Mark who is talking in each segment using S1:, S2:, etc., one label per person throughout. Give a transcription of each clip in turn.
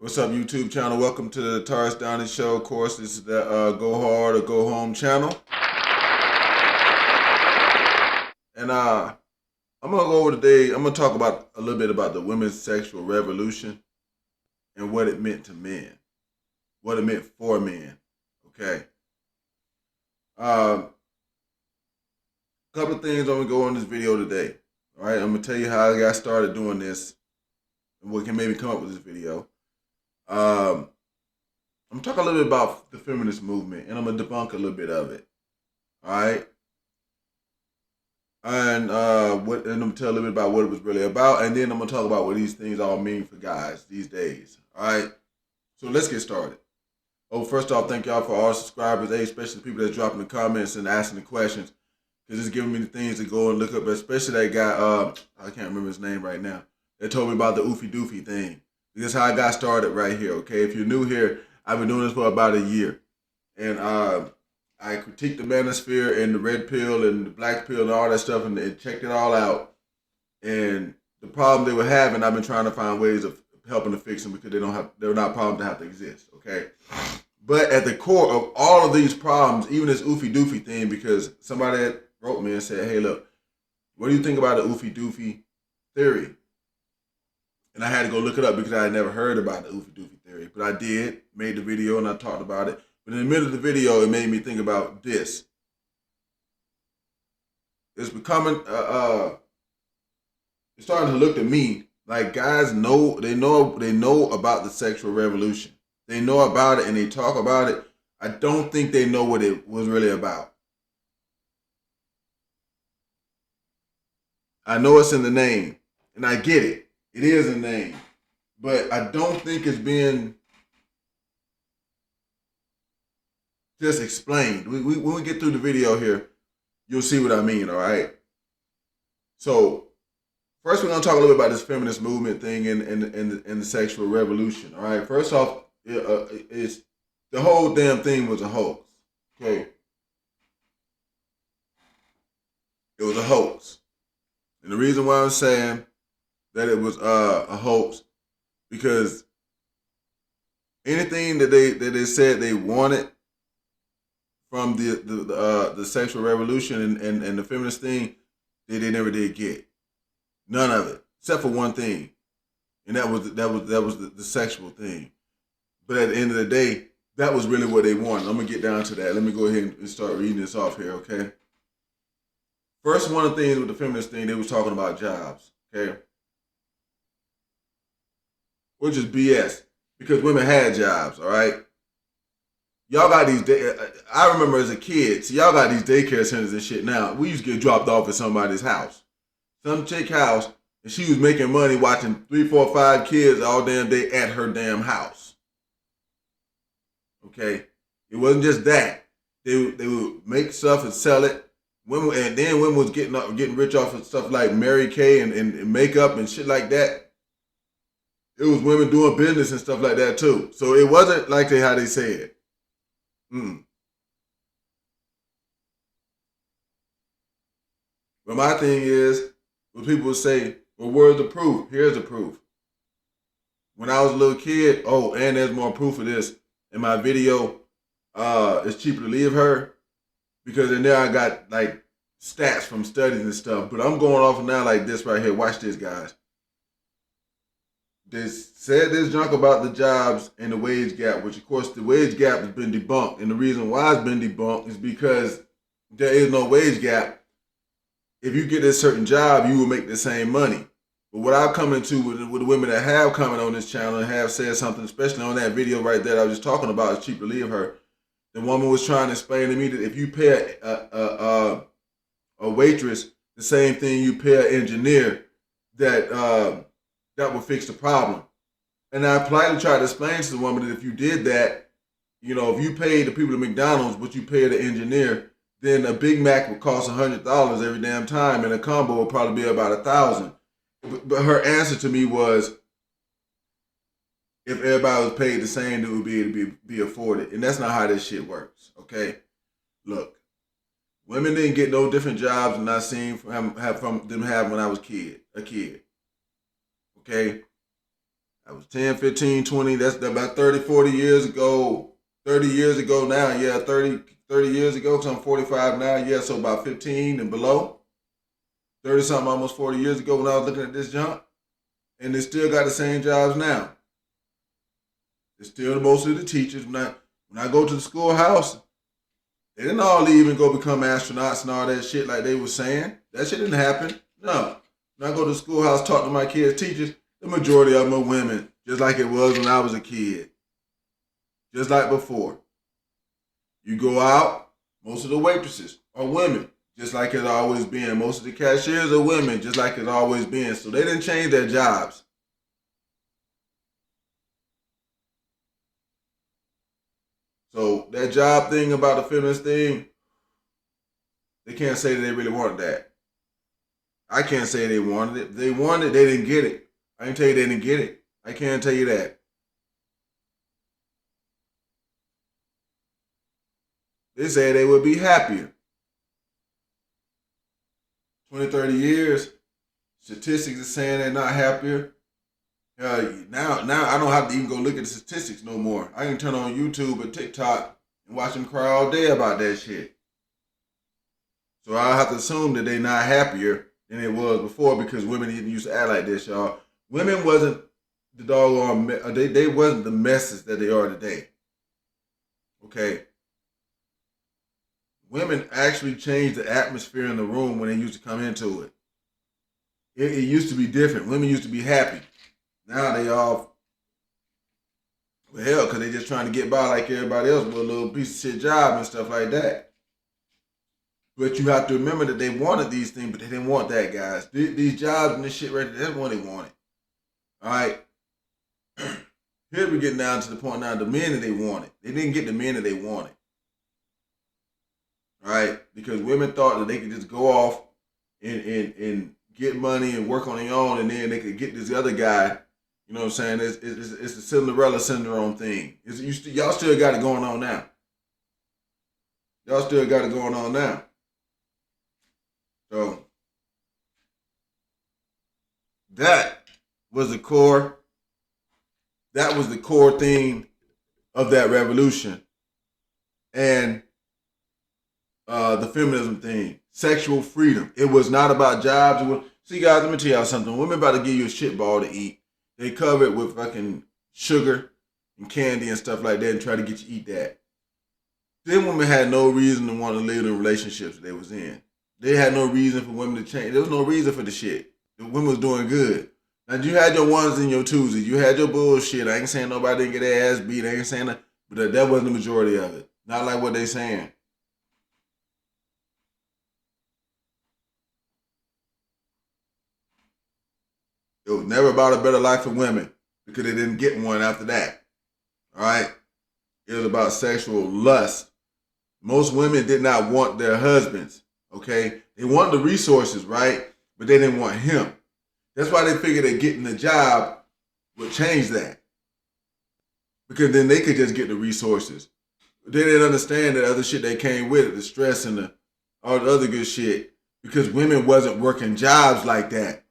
S1: What's up, YouTube channel? Welcome to the Taurus Donnie Show. Of course, this is the Go Hard or Go Home channel. And I'm going to go over today, I'm going to talk about a little bit about the women's sexual revolution and what it meant to men. What it meant for men. Okay. Couple of things I'm going to go on this video today. All right. I'm going to tell you how I got started doing this and what can maybe come up with this video. I'm gonna talk a little bit about the feminist movement, and I'm gonna debunk a little bit of it. All right, and I'm gonna tell a little bit about what it was really about, and then I'm gonna talk about what these things all mean for guys these days. All right, so let's get started. Oh, first off, thank y'all for all the subscribers, especially the people that's dropping the comments and asking the questions, because it's giving me the things to go and look up. Especially that guy, I can't remember his name right now. That told me about the oofy doofy thing. This is how I got started right here, okay? If you're new here, I've been doing this for about a year. And I critiqued the manosphere and the red pill and the black pill and all that stuff and checked it all out. And the problem they were having, I've been trying to find ways of helping to fix them because they're not problems that have to exist, okay? But at the core of all of these problems, even this oofy doofy thing, because somebody wrote me and said, hey, look, what do you think about the oofy doofy theory? And I had to go look it up because I had never heard about the oofy doofy theory. But I did, made the video and I talked about it. But in the middle of the video, it made me think about this. It's becoming, it's starting to look to me like guys know about the sexual revolution. They know about it and they talk about it. I don't think they know what it was really about. I know it's in the name, and I get it. It is a name, but I don't think it's being just explained. When we get through the video here, you'll see what I mean, all right? So first we're going to talk a little bit about this feminist movement thing and the sexual revolution, all right? First off, it's the whole damn thing was a hoax, okay? It was a hoax. And the reason why I'm saying that it was a hoax, because anything that they said they wanted from the sexual revolution and the feminist thing, they never did get. None of it, except for one thing, and that was the sexual thing. But at the end of the day, that was really what they wanted. I'm gonna get down to that. Let me go ahead and start reading this off here, okay? First, one of the things with the feminist thing, they was talking about jobs, okay? Which is BS, because women had jobs, all right? Y'all got these, I remember as a kid, see, y'all got these daycare centers and shit now. We used to get dropped off at somebody's house. Some chick house, and she was making money watching 3, 4, 5 kids all damn day at her damn house. Okay? It wasn't just that. They would make stuff and sell it. Women, and then women was getting rich off of stuff like Mary Kay and makeup and shit like that. It was women doing business and stuff like that too. So it wasn't like how they said. But my thing is, when people say, well, where's the proof? Here's the proof. When I was a little kid, oh, and there's more proof of this. In my video, it's cheaper to leave her, because in there I got like stats from studies and stuff. But I'm going off now like this right here. Watch this, guys. They said this junk about the jobs and the wage gap, which of course the wage gap has been debunked. And the reason why it's been debunked is because there is no wage gap. If you get a certain job, you will make the same money. But what I've come into with the women that have come on this channel and have said something, especially on that video right there I was just talking about, it's cheap to leave her. The woman was trying to explain to me that if you pay a waitress the same thing you pay an engineer, that would fix the problem. And I politely tried to explain to the woman that if you did that, you know, if you paid the people at McDonald's what you pay the engineer, then a Big Mac would cost $100 every damn time, and a combo would probably be about $1,000. But her answer to me was, if everybody was paid the same, it would be able to be afforded. And that's not how this shit works, okay? Look, women didn't get no different jobs than I seen from them have when I was a kid. Okay? That was 10, 15, 20. That's about 30, 40 years ago. 30 years ago now. Yeah, 30 years ago because I'm 45 now. Yeah, so about 15 and below. 30 something, almost 40 years ago when I was looking at this junk. And they still got the same jobs now. It's still mostly the teachers. When I go to the schoolhouse, they didn't all leave and go become astronauts and all that shit like they were saying. That shit didn't happen. No. When I go to the schoolhouse, talk to my kids' teachers, the majority of them are women, just like it was when I was a kid. Just like before. You go out, most of the waitresses are women, just like it's always been. Most of the cashiers are women, just like it's always been. So they didn't change their jobs. So that job thing about the feminist thing, they can't say that they really wanted that. I can't say they wanted it. If they wanted it, they didn't get it. I can tell you they didn't get it. I can't tell you that. They say they would be happier. 20, 30 years, statistics are saying they're not happier. Now I don't have to even go look at the statistics no more. I can turn on YouTube or TikTok and watch them cry all day about that shit. So I have to assume that they're not happier than it was before because women didn't used to act like this, y'all. Women wasn't the doggone, they wasn't the messes that they are today. Okay. Women actually changed the atmosphere in the room when they used to come into it. It used to be different. Women used to be happy. Now they all, well, hell, because they just trying to get by like everybody else with a little piece of shit job and stuff like that. But you have to remember that they wanted these things, but they didn't want that, guys. These jobs and this shit right there, that's what they wanted. All right? Here we're getting down to the point now, the men that they wanted. They didn't get the men that they wanted. All right? Because women thought that they could just go off and get money and work on their own, and then they could get this other guy. You know what I'm saying? It's the Cinderella syndrome thing. Y'all still got it going on now. Y'all still got it going on now. So that was the core. That was the core theme of that revolution, and the feminism thing, sexual freedom. It was not about jobs. See, guys, let me tell y'all something. Women about to give you a shit ball to eat. They cover it with fucking sugar and candy and stuff like that and try to get you to eat that. Them women had no reason to want to live in the relationships they was in. They had no reason for women to change. There was no reason for the shit. The women was doing good. Now, you had your ones and your twosies. You had your bullshit. I ain't saying nobody didn't get their ass beat. I ain't saying that. But that wasn't the majority of it. Not like what they saying. It was never about a better life for women because they didn't get one after that. All right? It was about sexual lust. Most women did not want their husbands, okay? They wanted the resources, right? But they didn't want him. That's why they figured that getting a job would change that. Because then they could just get the resources. But they didn't understand the other shit that came with it, the stress and all the other good shit. Because women wasn't working jobs like that.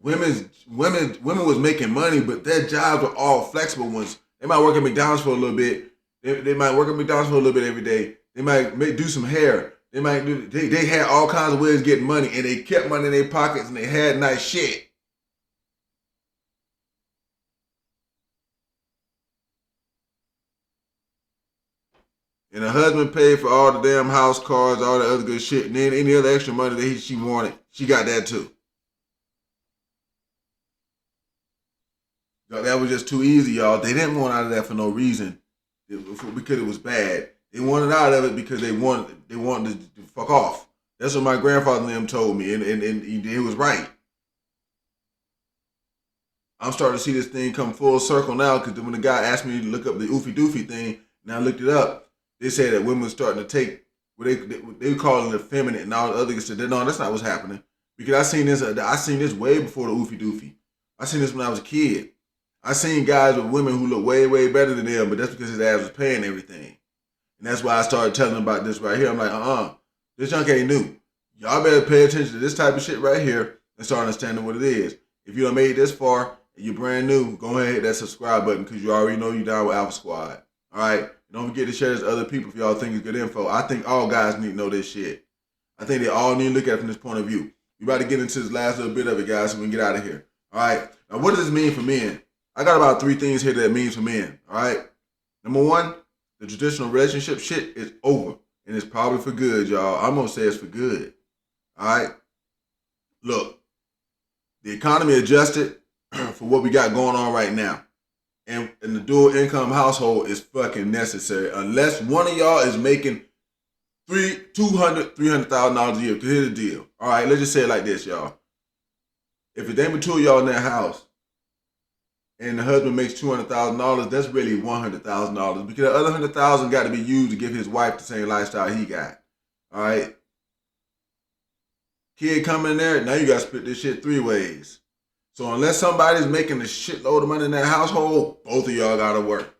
S1: Women was making money, but their jobs were all flexible ones. They might work at McDonald's for a little bit. They might work at McDonald's for a little bit every day. They might do some hair. They had all kinds of ways of getting money, and they kept money in their pockets, and they had nice shit. And her husband paid for all the damn house cars, all the other good shit, and then any other extra money that she wanted, she got that too. That was just too easy, y'all. They didn't want out of that for no reason, because it was bad. They wanted out of it because they wanted to fuck off. That's what my grandfather and them told me, and he was right. I'm starting to see this thing come full circle now because when the guy asked me to look up the oofy doofy thing, and I looked it up, they said that women were starting to take what they call it effeminate, and all the other guys said, no, that's not what's happening. Because I seen this way before the oofy doofy. I seen this when I was a kid. I seen guys with women who look way, way better than them, but that's because his ass was paying everything. And that's why I started telling them about this right here. I'm like, this junk ain't new. Y'all better pay attention to this type of shit right here and start understanding what it is. If you done made this far If you're brand new, go ahead and hit that subscribe button because you already know you're down with Alpha Squad. All right? Don't forget to share this to other people if y'all think it's good info. I think all guys need to know this shit. I think they all need to look at it from this point of view. We about to get into this last little bit of it, guys, so we can get out of here. All right? Now, what does this mean for men? I got about 3 things here that it means for men. All right? Number 1, the traditional relationship shit is over. And it's probably for good, y'all. I'm going to say it's for good. All right? Look, the economy adjusted for what we got going on right now. And the dual income household is fucking necessary. Unless one of y'all is making $300,000 a year. Because here's the deal. All right, let's just say it like this, y'all. If it ain't but 2 of y'all in that house, and the husband makes $200,000, that's really $100,000 because the other $100,000 got to be used to give his wife the same lifestyle he got. All right. Kid coming in there, now you got to split this shit 3 ways. So unless somebody's making a shitload of money in that household, both of y'all got to work.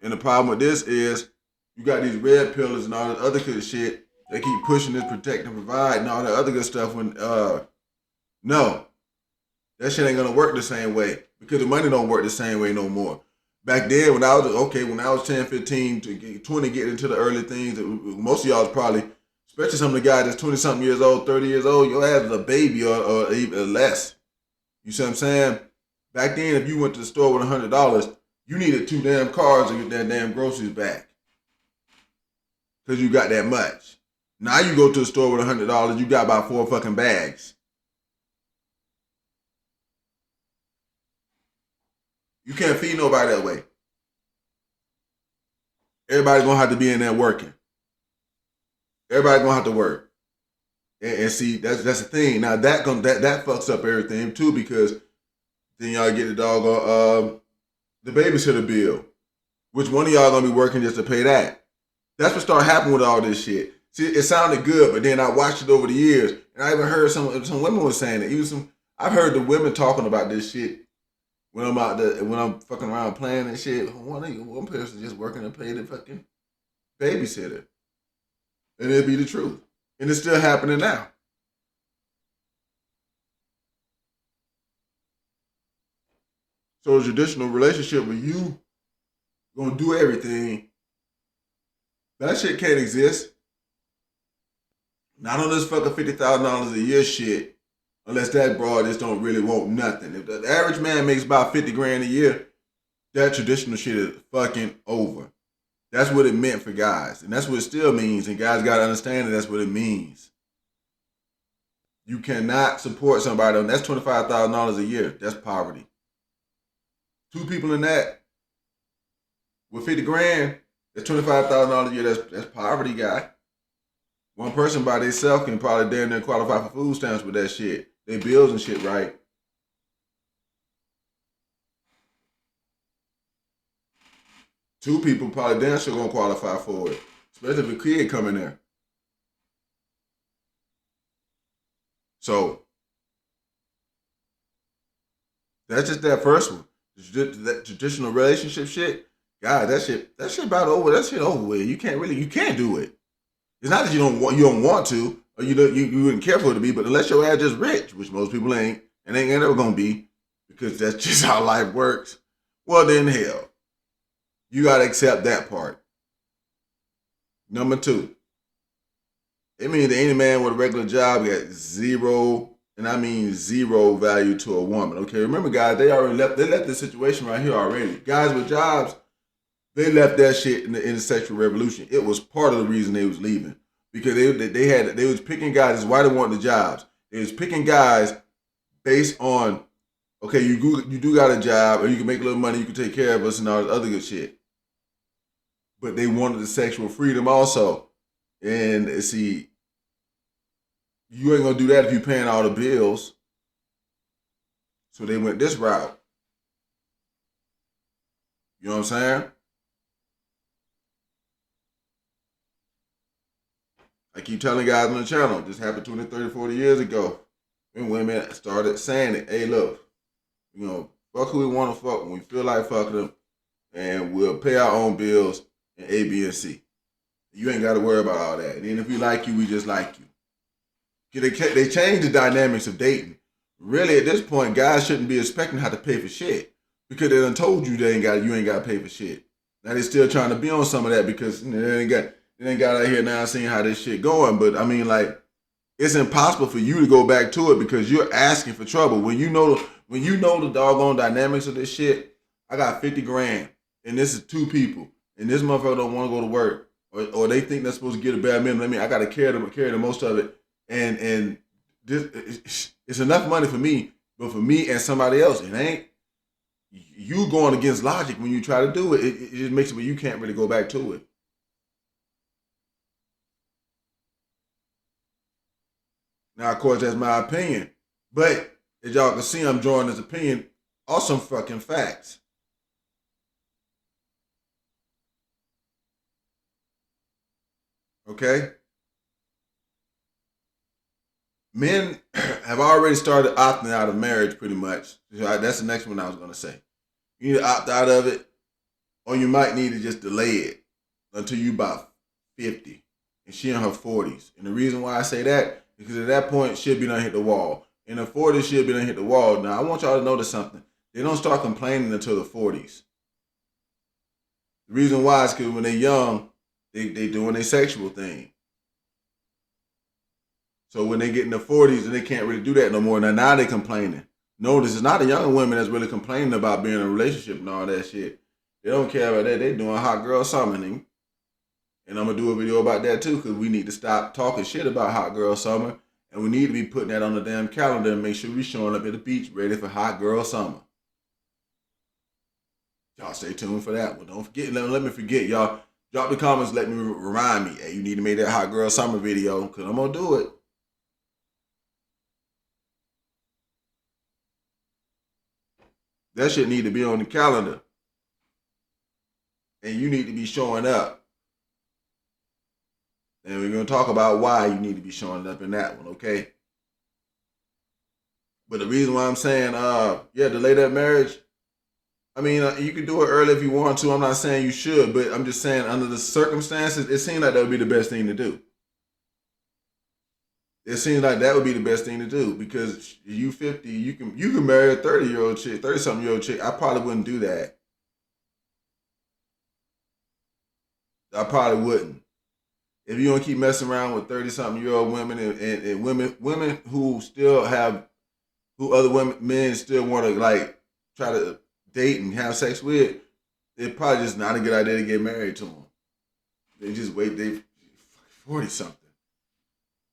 S1: And the problem with this is you got these red pillars and all this other good shit. They keep pushing this protect and provide and all that other good stuff when no, that shit ain't gonna work the same way because the money don't work the same way no more. Back then, when I was 10, 15, to 20, getting into the early things, most of y'all is probably, especially some of the guys that's 20-something years old, 30 years old, your ass is a baby or even less. You see what I'm saying? Back then, if you went to the store with $100, you needed 2 damn cars to get that damn groceries back because you got that much. Now you go to the store with $100, you got about 4 fucking bags. You can't feed nobody that way. Everybody's gonna have to be in there working. Everybody's gonna have to work. And see, that's the thing. Now that fucks up everything too, because then y'all get the doggone the babysitter bill. Which one of y'all gonna be working just to pay that? That's what started happening with all this shit. See, it sounded good, but then I watched it over the years, and I even heard some women were saying it. I've heard the women talking about this shit. When I'm fucking around playing and shit, one person just working to pay the fucking babysitter. And it'd be the truth. And it's still happening now. So the traditional relationship with you gonna do everything, that shit can't exist. Not on this fucking $50,000 a year shit. Unless that broad just don't really want nothing. If the average man makes about 50 grand a year, that traditional shit is fucking over. That's what it meant for guys. And that's what it still means. And guys got to understand that that's what it means. You cannot support somebody on that's $25,000 a year. That's poverty. 2 people in that with 50 grand, that's $25,000 a year. That's poverty, guy. One person by themselves can probably damn near qualify for food stamps with that shit. They bills and shit, right? Two people probably damn sure gonna qualify for it, especially if a kid come in there. So that's just that first one. That traditional relationship shit. God, that shit about over. That shit over with. You can't do it. It's not that you don't want to, or you wouldn't care for it to be, but unless your ass just rich, which most people ain't, and ain't ever gonna be, because that's just how life works. Well then, hell, you gotta accept that part. Number 2, it means that any man with a regular job got zero, and I mean zero value to a woman. Okay, remember guys, they left this situation right here already. Guys with jobs, they left that shit in the sexual revolution. It was part of the reason they was leaving, because they was picking guys. That's why they wanted the jobs. They was picking guys based on, okay, you do got a job, or you can make a little money, you can take care of us and all this other good shit. But they wanted the sexual freedom also. And see, you ain't gonna do that if you paying all the bills. So they went this route. You know what I'm saying? I keep telling guys on the channel, this happened 20, 30, 40 years ago. When women started saying it, hey, look, fuck who we want to fuck when we feel like fucking them, and we'll pay our own bills and A, B, and C. You ain't got to worry about all that. And then if we like you, we just like you. They changed the dynamics of dating. Really, at this point, guys shouldn't be expecting how to pay for shit because they done told you you ain't got to pay for shit. Now they still trying to be on some of that because they ain't got out here now seeing how this shit going. But I mean, like, it's impossible for you to go back to it because you're asking for trouble. When you know the doggone dynamics of this shit, I got 50 grand and this is two people and this motherfucker don't want to go to work or they think they're supposed to get a bare minimum. I mean, I got to carry the most of it and this it's enough money for me, but for me and somebody else, it ain't. You going against logic when you try to do it. It just makes it where you can't really go back to it. Now, of course, that's my opinion, but as y'all can see, I'm drawing this opinion on some fucking facts. Okay, men have already started opting out of marriage pretty much. That's the next one I was gonna say. You need to opt out of it, or you might need to just delay it until you about 50 and she in her 40s. And the reason why I say that is because at that point she'll be done hit the wall. In the 40s she'll be done hit the wall. Now I want y'all to notice something. They don't start complaining until the 40s. The reason why is because when they're young, they doing their sexual thing. So when they get in the 40s and they can't really do that no more, now they complaining. Notice it's not the younger women that's really complaining about being in a relationship and all that shit. They don't care about that. They doing hot girl summoning. And I'm going to do a video about that too because we need to stop talking shit about hot girl summer. And we need to be putting that on the damn calendar and make sure we showing up at the beach ready for hot girl summer. Y'all stay tuned for that one. Don't forget, let me forget, y'all. Drop the comments, let me remind me. Hey, you need to make that hot girl summer video because I'm going to do it. That shit need to be on the calendar. And you need to be showing up. And we're going to talk about why you need to be showing up in that one, okay? But the reason why I'm saying, delay that marriage, I mean, you can do it early if you want to. I'm not saying you should, but I'm just saying under the circumstances, it seems like that would be the best thing to do. It seems like that would be the best thing to do because you 50, you can marry a 30-year-old chick, 30-something-year-old chick. I probably wouldn't do that. I probably wouldn't. If you don't keep messing around with 30-something-year-old women and women who still have, who other men still want to like try to date and have sex with, it's probably just not a good idea to get married to them. They just wait, they 40-something.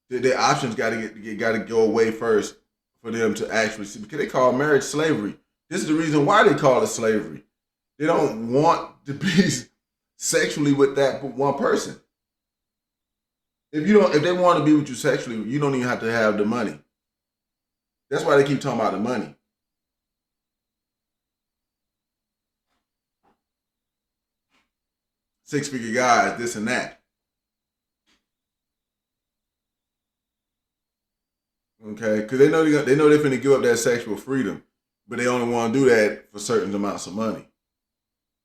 S1: Their options got to go away first for them to actually see, because they call marriage slavery. This is the reason why they call it slavery. They don't want to be sexually with that one person. If they want to be with you sexually, you don't even have to have the money. That's why they keep talking about the money. Six-figure guys, this and that. Okay, because they know they're finna give up that sexual freedom, but they only want to do that for certain amounts of money.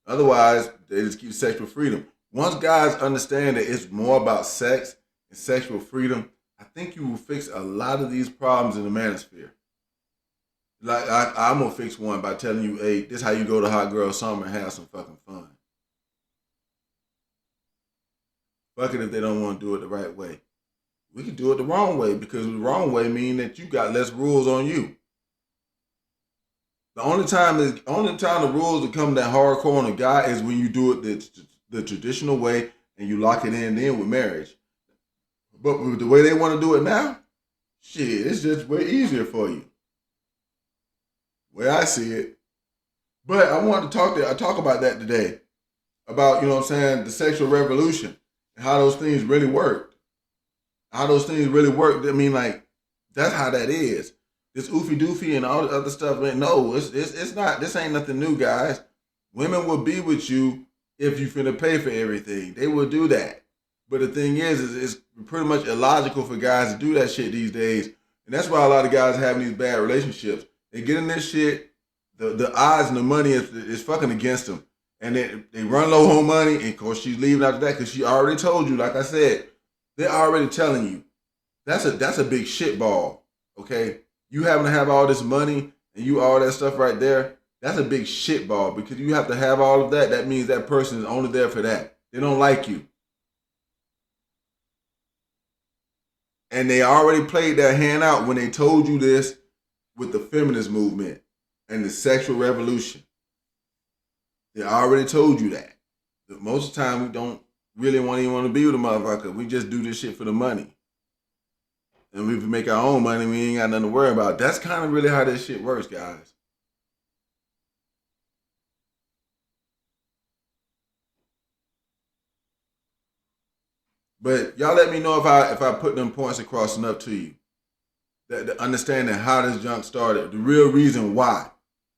S1: Otherwise, they just keep sexual freedom. Once guys understand that it's more about sex and sexual freedom, I think you will fix a lot of these problems in the manosphere. Like I'm gonna fix one by telling you, hey, this is how you go to hot girl summer and have some fucking fun. Fuck it if they don't want to do it the right way. We can do it the wrong way because the wrong way means that you got less rules on you. The only time the rules become that hardcore on a guy is when you do it the traditional way and you lock it in then with marriage. But with the way they want to do it now, shit, it's just way easier for you. The way I see it. But I wanted to talk about that today. About, you know what I'm saying, the sexual revolution and how those things really work. How those things really work. I mean, like, that's how that is. This oofy doofy and all the other stuff, man, no, it's not. This ain't nothing new, guys. Women will be with you if you finna pay for everything. They will do that. But the thing is it's pretty much illogical for guys to do that shit these days. And that's why a lot of guys are having these bad relationships. They get in this shit, the odds and the money is fucking against them. And they run low on money, and of course she's leaving after that because she already told you, like I said, they're already telling you, That's a big shit ball. Okay, you having to have all this money and you all that stuff right there. That's a big shit ball because you have to have all of that. That means that person is only there for that. They don't like you, and they already played their hand out when they told you this with the feminist movement and the sexual revolution. They already told you that. Most of the time, we don't really even want to be with a motherfucker. We just do this shit for the money. And we make our own money. We ain't got nothing to worry about. That's kind of really how this shit works, guys. But y'all let me know if I put them points across enough to you. The understanding how this junk started, the real reason why,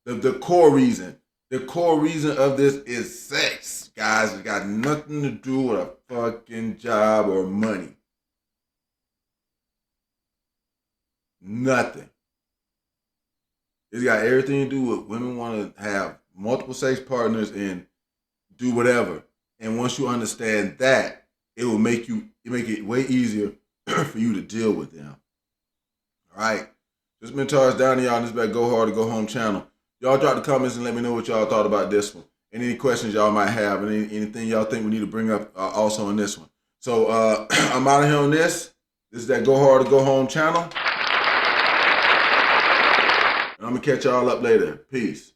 S1: the core reason. The core reason of this is sex, guys. It got nothing to do with a fucking job or money. Nothing. It's got everything to do with women want to have multiple sex partners and do whatever. And once you understand that, it will make it way easier for you to deal with them. All right. Just been charged down to y'all on this back Go Hard or Go Home channel. Y'all drop the comments and let me know what y'all thought about this one. And any questions y'all might have, and anything y'all think we need to bring up also on this one. So I'm out of here on this. This is that Go Hard or Go Home channel. And I'm gonna catch y'all up later. Peace.